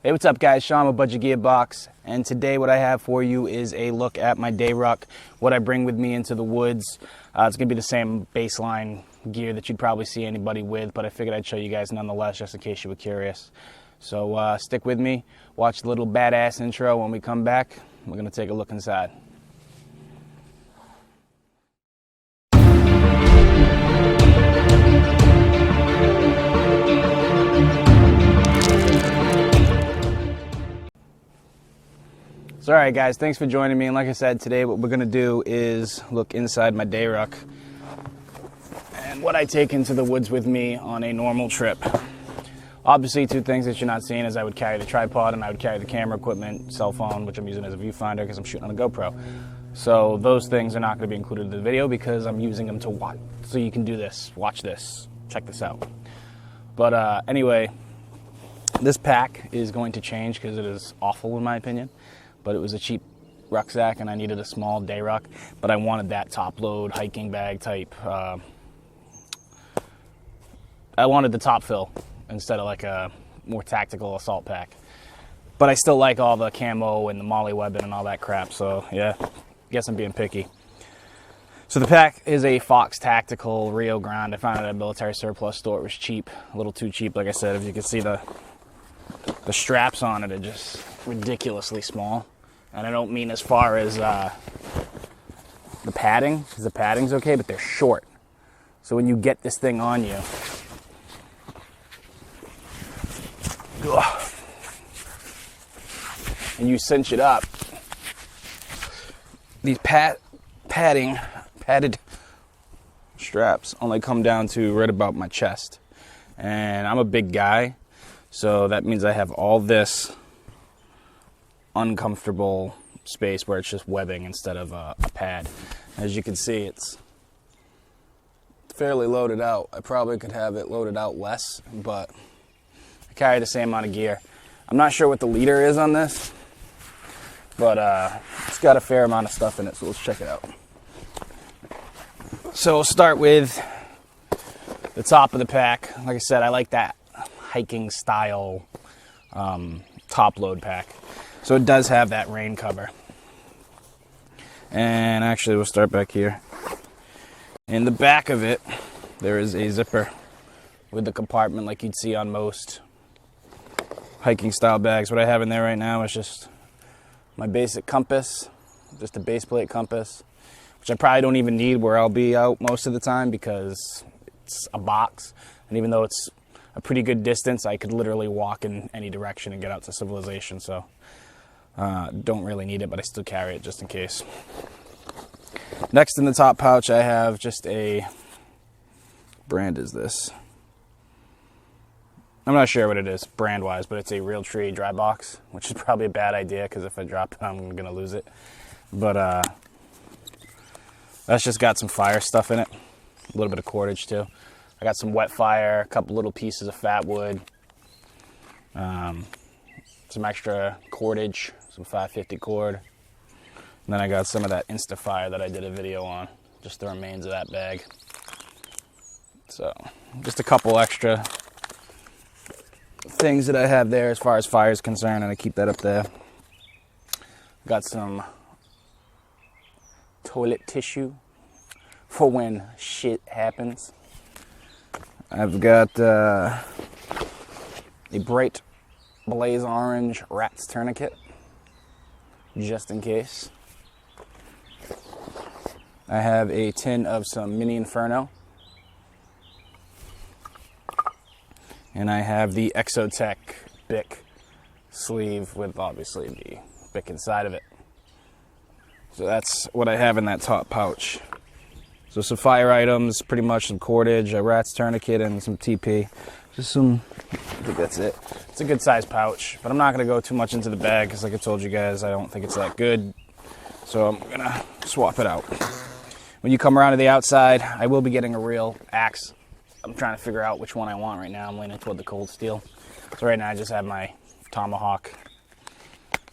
Hey, what's up guys? Sean with Budget Gearbox, and today what I have for you is a look at my day ruck, what I bring with me into the woods. It's going to be the same baseline gear that you'd probably see anybody with, but I figured I'd show you guys nonetheless just in case you were curious. So stick with me, watch the little badass intro. When we come back, we're going to take a look inside. So alright guys, thanks for joining me, and like I said, today what we're going to do is look inside my day ruck and what I take into the woods with me on a normal trip. Obviously, two things that you're not seeing is I would carry the tripod and I would carry the camera equipment, cell phone, which I'm using as a viewfinder because I'm shooting on a GoPro. So those things are not going to be included in the video because I'm using them to watch. So you can do this, watch this, check this out. But anyway, this pack is going to change because it is awful in my opinion. But it was a cheap rucksack and I needed a small day ruck, but I wanted that top load hiking bag type. I wanted the top fill instead of like a more tactical assault pack. But I still like all the camo and the molly webbing and all that crap, so yeah, guess I'm being picky. So the pack is a Fox Tactical Rio Grande. I found it at a military surplus store. It was cheap, a little too cheap. Like I said, if you can see the straps on it are just ridiculously small. And I don't mean as far as the padding, because the padding's okay, but they're short. So when you get this thing on you, and you cinch it up, these padded straps only come down to right about my chest. And I'm a big guy, so that means I have all this uncomfortable space where it's just webbing instead of a pad. As you can see, it's fairly loaded out. I probably could have it loaded out less, but I carry the same amount of gear. I'm not sure what the liter is on this, but it's got a fair amount of stuff in it, so let's check it out. So we'll start with the top of the pack. Like I said, I like that hiking style top load pack. So it does have that rain cover. And actually, we'll start back here. In the back of it, there is a zipper with the compartment like you'd see on most hiking style bags. What I have in there right now is just my basic compass, just a base plate compass, which I probably don't even need where I'll be out most of the time because it's a box. And even though it's a pretty good distance, I could literally walk in any direction and get out to civilization. So don't really need it, but I still carry it just in case. Next in the top pouch, I have just a brand is this. I'm not sure what it is brand-wise, but it's a Realtree dry box, which is probably a bad idea because if I drop it, I'm going to lose it. But that's just got some fire stuff in it, a little bit of cordage too. I got some wet fire, a couple little pieces of fat wood, some extra cordage, some 550 cord. And then I got some of that Instafire that I did a video on, just the remains of that bag. So just a couple extra things that I have there as far as fire is concerned, and I keep that up there. Got some toilet tissue for when shit happens. I've got a bright blaze orange rat's tourniquet, just in case. I have a tin of some Mini Inferno. And I have the Exotech Bic sleeve with obviously the Bic inside of it. So that's what I have in that top pouch. So some fire items, pretty much some cordage, a rat's tourniquet, and some TP. Just some, I think that's it. It's a good size pouch, but I'm not gonna go too much into the bag because like I told you guys, I don't think it's that good. So I'm gonna swap it out. When you come around to the outside, I will be getting a real axe. I'm trying to figure out which one I want right now. I'm leaning toward the cold steel. So right now I just have my tomahawk,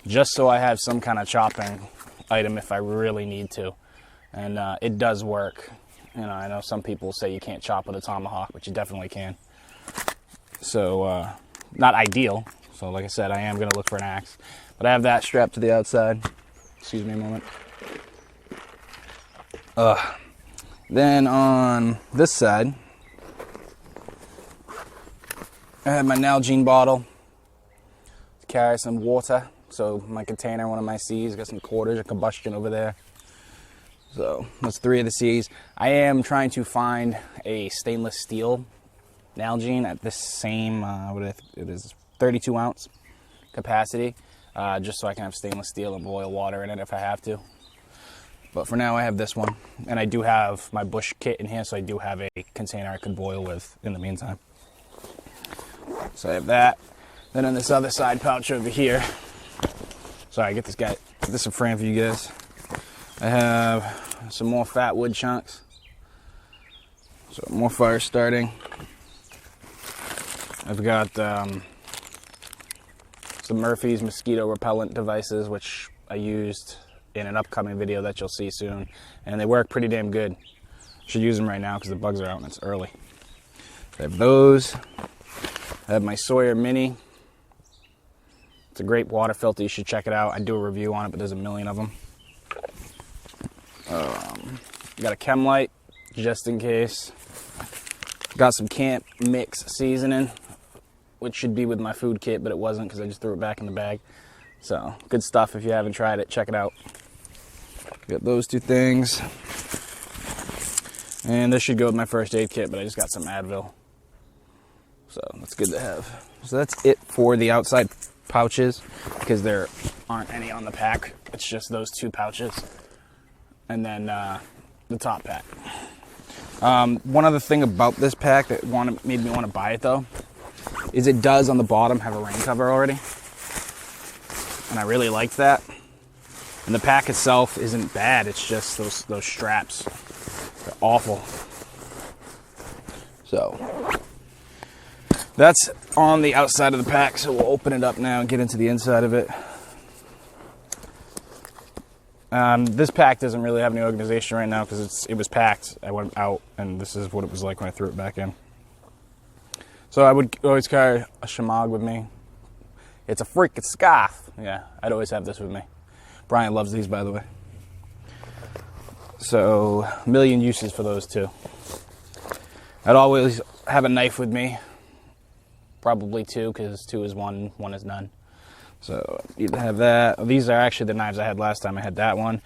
just so I have some kind of chopping item if I really need to. And it does work. You know, I know some people say you can't chop with a tomahawk, but you definitely can. So not ideal. So like I said, I am going to look for an axe. But I have that strapped to the outside. Excuse me a moment. Then on this side, I have my Nalgene bottle to carry some water. So my container, one of my C's, got some quarters of combustion over there. So that's 3 of the C's. I am trying to find a stainless steel Nalgene at this same, it is 32 ounce capacity, just so I can have stainless steel and boil water in it if I have to. But for now I have this one, and I do have my bush kit in here, so I do have a container I could boil with in the meantime. So I have that. Then on this other side pouch over here, sorry, get this in frame for you guys. I have some more fat wood chunks, so more fire starting. I've got some Murphy's mosquito repellent devices, which I used in an upcoming video that you'll see soon, and they work pretty damn good. Should use them right now because the bugs are out and it's early. I have those. I have my Sawyer Mini. It's a great water filter. You should check it out. I do a review on it, but there's a million of them. Got a chem light just in case. Got some camp mix seasoning, which should be with my food kit, but it wasn't because I just threw it back in the bag. So good stuff. If you haven't tried it, check it out. Got those 2 things. And this should go with my first aid kit, but I just got some Advil. So that's good to have. So that's it for the outside pouches, because there aren't any on the pack. It's just those 2 pouches. And then the top pack. One other thing about this pack that made me want to buy it though, is it does on the bottom have a rain cover already. And I really like that. And the pack itself isn't bad, it's just those straps. They're awful. So that's on the outside of the pack, so we'll open it up now and get into the inside of it. This pack doesn't really have any organization right now because it was packed. I went out and this is what it was like when I threw it back in. So I would always carry a Hammock with me. It's a freaking scarf. Yeah, I'd always have this with me. Brian loves these, by the way. So, a million uses for those too. I'd always have a knife with me. Probably 2, because 2 is 1, 1 is none. So, need to have that. These are actually the knives I had last time. I had that one,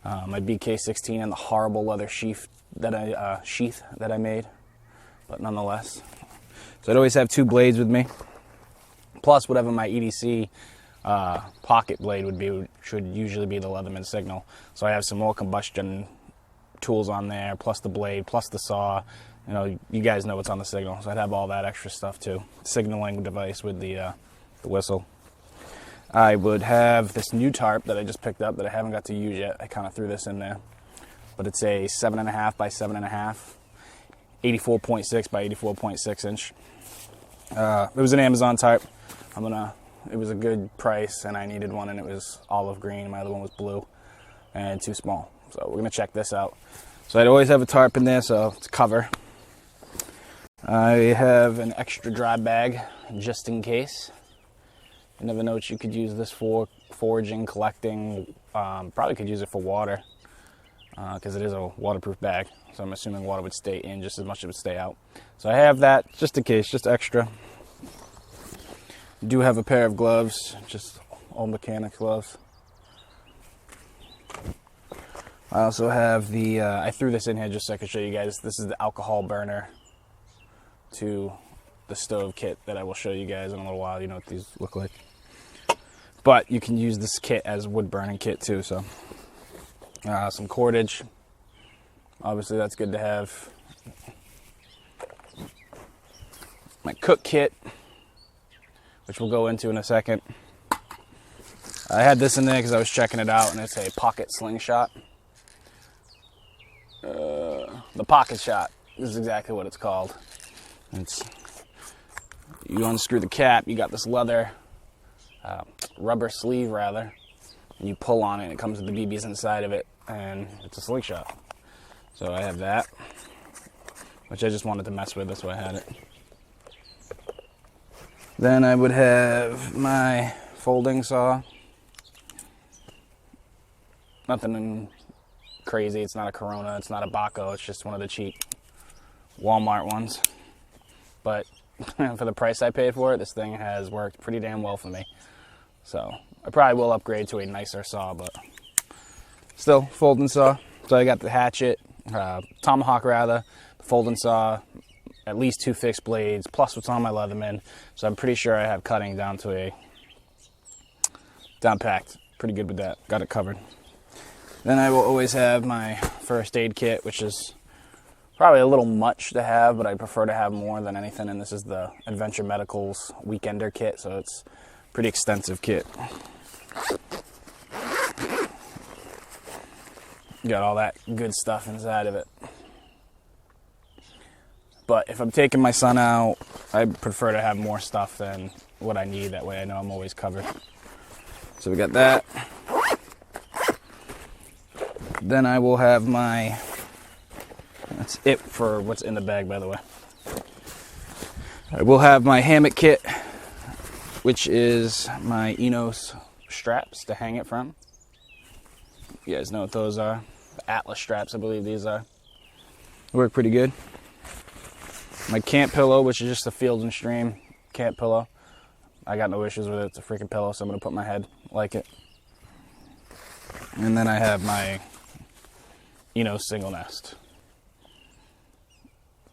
my BK-16, and the horrible leather sheath that I made. But nonetheless. So I'd always have 2 blades with me. Plus whatever my EDC pocket blade would be, should usually be the Leatherman Signal. So I have some more combustion tools on there, plus the blade, plus the saw. You know, you guys know what's on the Signal, so I'd have all that extra stuff too. Signaling device with the whistle. I would have this new tarp that I just picked up that I haven't got to use yet. I kind of threw this in there, but it's a 7.5 by 7.5, 84.6 by 84.6 inch. It was an Amazon tarp. It was a good price, and I needed one, and it was olive green. My other one was blue and too small. So we're gonna check this out. So I'd always have a tarp in there, so it's cover. I have an extra dry bag just in case. You never know what you could use this for: foraging, collecting. Probably could use it for water because it is a waterproof bag. So I'm assuming water would stay in just as much as it would stay out. So I have that just in case, just extra. I do have a pair of gloves, just old mechanic gloves. I also have the, I threw this in here just so I could show you guys. This is the alcohol burner to the stove kit that I will show you guys in a little while. You know what these look like. But you can use this kit as a wood burning kit too. So some cordage. Obviously that's good to have. My cook kit, which we'll go into in a second. I had this in there because I was checking it out, and it's a pocket slingshot. The pocket shot is exactly what it's called. You unscrew the cap, you got this leather, rubber sleeve rather, and you pull on it and it comes with the BBs inside of it, and it's a slingshot. So I have that, which I just wanted to mess with, that's why I had it. Then I would have my folding saw. Nothing crazy. It's not a Corona. It's not a Baco. It's just one of the cheap Walmart ones. But for the price I paid for it, this thing has worked pretty damn well for me. So I probably will upgrade to a nicer saw, but still, folding saw. So I got the hatchet, tomahawk rather, the folding saw, at least 2 fixed blades, plus what's on my Leatherman. So I'm pretty sure I have cutting down to a down packed. Pretty good with that. Got it covered. Then I will always have my first aid kit, which is probably a little much to have, but I prefer to have more than anything. And this is the Adventure Medical's Weekender kit, so it's a pretty extensive kit. Got all that good stuff inside of it. But if I'm taking my son out, I prefer to have more stuff than what I need. That way I know I'm always covered. So we got that. Then I will have my, that's it for what's in the bag, by the way. I will have my hammock kit, which is my Enos straps to hang it from. You guys know what those are. The Atlas straps, I believe these are. They work pretty good. My camp pillow, which is just a Field and Stream camp pillow. I got no issues with it. It's a freaking pillow, so I'm going to put my head like it. And then I have my Enos single nest.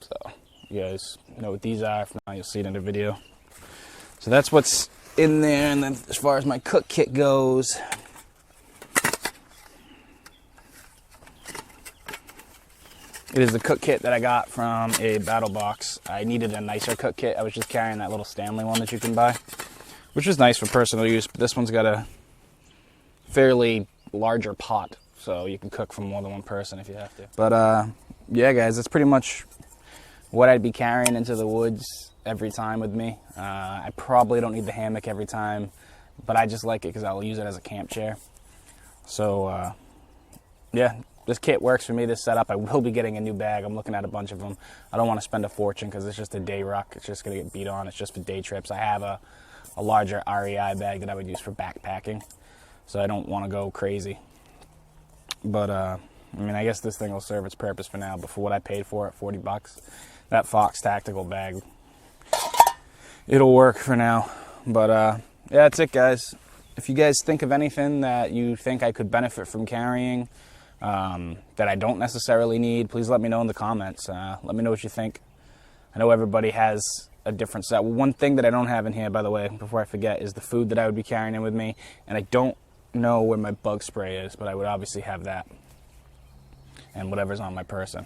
So you guys know what these are. If not, you'll see it in the video. So that's what's in there. And then as far as my cook kit goes, it is the cook kit that I got from a battle box. I needed a nicer cook kit. I was just carrying that little Stanley one that you can buy, which is nice for personal use. But this one's got a fairly larger pot, so you can cook for more than one person if you have to. But yeah, guys, that's pretty much what I'd be carrying into the woods every time with me. I probably don't need the hammock every time, but I just like it because I'll use it as a camp chair. So yeah, this kit works for me, this setup. I will be getting a new bag. I'm looking at a bunch of them. I don't want to spend a fortune because it's just a day ruck. It's just going to get beat on. It's just for day trips. I have a larger REI bag that I would use for backpacking, so I don't want to go crazy. But I mean, I guess this thing will serve its purpose for now. But for what I paid for it, 40 bucks, that Fox tactical bag, it'll work for now. But yeah, that's it, guys. If you guys think of anything that you think I could benefit from carrying, that I don't necessarily need, please let me know in the comments. Let me know what you think. I know everybody has a different set. One thing that I don't have in here, by the way, before I forget, is the food that I would be carrying in with me. And I don't know where my bug spray is, but I would obviously have that. And whatever's on my person.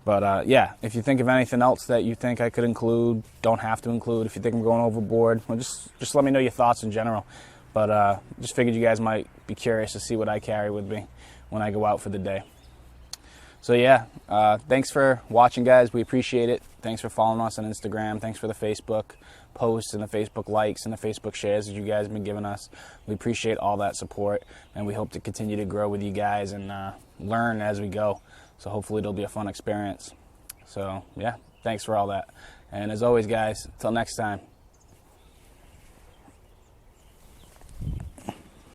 But yeah, if you think of anything else that you think I could include, don't have to include. If you think I'm going overboard, well, just let me know your thoughts in general. But just figured you guys might be curious to see what I carry with me when I go out for the day. So yeah, thanks for watching, guys. We appreciate it. Thanks for following us on Instagram. Thanks for the Facebook posts and the Facebook likes and the Facebook shares that you guys have been giving us. We appreciate all that support, and we hope to continue to grow with you guys and learn as we go. So hopefully it'll be a fun experience. So yeah, thanks for all that. And as always, guys, until next time,